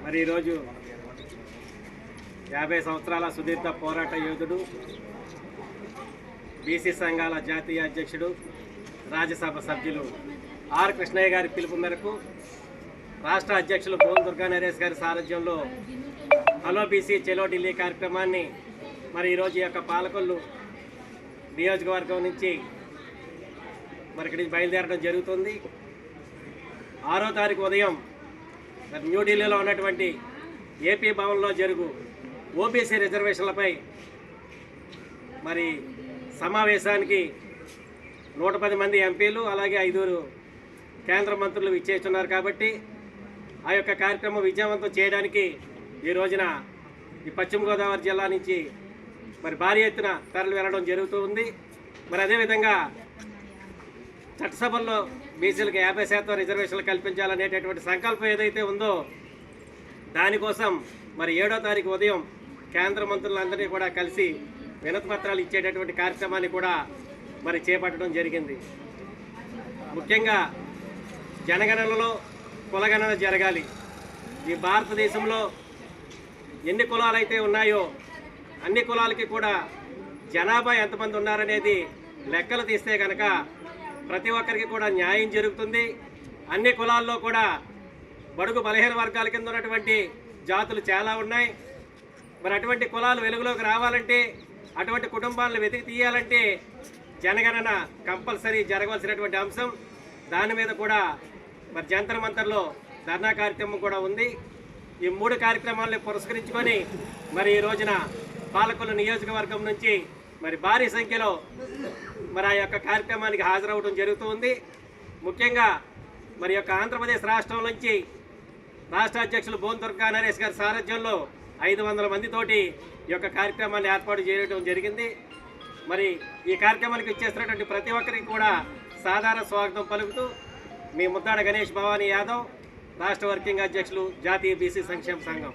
మరి ఈరోజు 50 సంవత్సరాల సుదీర్ఘ పోరాట యోధుడు, బీసీ సంఘాల జాతీయ అధ్యక్షుడు, రాజ్యసభ సభ్యులు ఆర్ కృష్ణయ్య గారి పిలుపు మేరకు రాష్ట్ర అధ్యక్షులు బోన్ దుర్గా నరేష్ గారి సారథ్యంలో హలో బీసీ చెలో ఢిల్లీ కార్యక్రమాన్ని మరి ఈరోజు ఈ యొక్క పాలకొల్లు నియోజకవర్గం నుంచి మరి ఇక్కడి నుంచి బయలుదేరడం జరుగుతుంది. 6వ తారీఖు ఉదయం మరి న్యూఢిల్లీలో ఉన్నటువంటి ఏపీ భవన్లో జరుగు ఓబీసీ రిజర్వేషన్లపై మరి సమావేశానికి 110 మంది ఎంపీలు అలాగే 5 కేంద్ర మంత్రులు ఇచ్చేస్తున్నారు. కాబట్టి ఆ యొక్క కార్యక్రమం విజయవంతం చేయడానికి ఈ రోజున ఈ పశ్చిమ గోదావరి జిల్లా నుంచి మరి భారీ ఎత్తున తరలి వెళ్ళడం జరుగుతూ ఉంది. మరి అదేవిధంగా చట్టసభల్లో బీసీలకు 50% రిజర్వేషన్లు కల్పించాలనేటటువంటి సంకల్పం ఏదైతే ఉందో దానికోసం మరి 7వ తారీఖు ఉదయం కేంద్ర మంత్రులందరినీ కూడా కలిసి వినతి పత్రాలు ఇచ్చేటటువంటి కార్యక్రమాన్ని కూడా మరి చేపట్టడం జరిగింది. ముఖ్యంగా జనగణనలో కులగణన జరగాలి. ఈ భారతదేశంలో ఎన్ని కులాలైతే ఉన్నాయో అన్ని కులాలకి కూడా జనాభా ఎంతమంది ఉన్నారనేది లెక్కలు తీస్తే కనుక ప్రతి ఒక్కరికి కూడా న్యాయం జరుగుతుంది. అన్ని కులాల్లో కూడా బడుగు బలహీన వర్గాల కింద ఉన్నటువంటి జాతులు చాలా ఉన్నాయి. మరి అటువంటి కులాలు వెలుగులోకి రావాలంటే, అటువంటి కుటుంబాలను వెతికి తీయాలంటే జనగణన కంపల్సరీ జరగవలసినటువంటి అంశం. దాని మీద కూడా మరి జంతర్ మంతర్లో ధర్నా కార్యక్రమం కూడా ఉంది. ఈ 3 కార్యక్రమాలను పురస్కరించుకొని మరి ఈ రోజున పాలకొల్లు నియోజకవర్గం నుంచి మరి భారీ సంఖ్యలో మరి ఆ యొక్క కార్యక్రమానికి హాజరవడం జరుగుతుంది. ముఖ్యంగా మరి యొక్క ఆంధ్రప్రదేశ్ రాష్ట్రం నుంచి రాష్ట్ర అధ్యక్షులు బోన్ దుర్గా నరేష్ గారి సారథ్యంలో 500 మందితోటి ఈ యొక్క కార్యక్రమాన్ని ఏర్పాటు చేయడం జరిగింది. మరి ఈ కార్యక్రమానికి ఇచ్చేస్తున్నటువంటి ప్రతి ఒక్కరికి కూడా సాధారణ స్వాగతం పలుకుతూ మీ ముద్దాడ గణేష్ భవానీ యాదవ్, రాష్ట్ర వర్కింగ్ అధ్యక్షులు జాతీయ బీసీ సంక్షేమ సంఘం.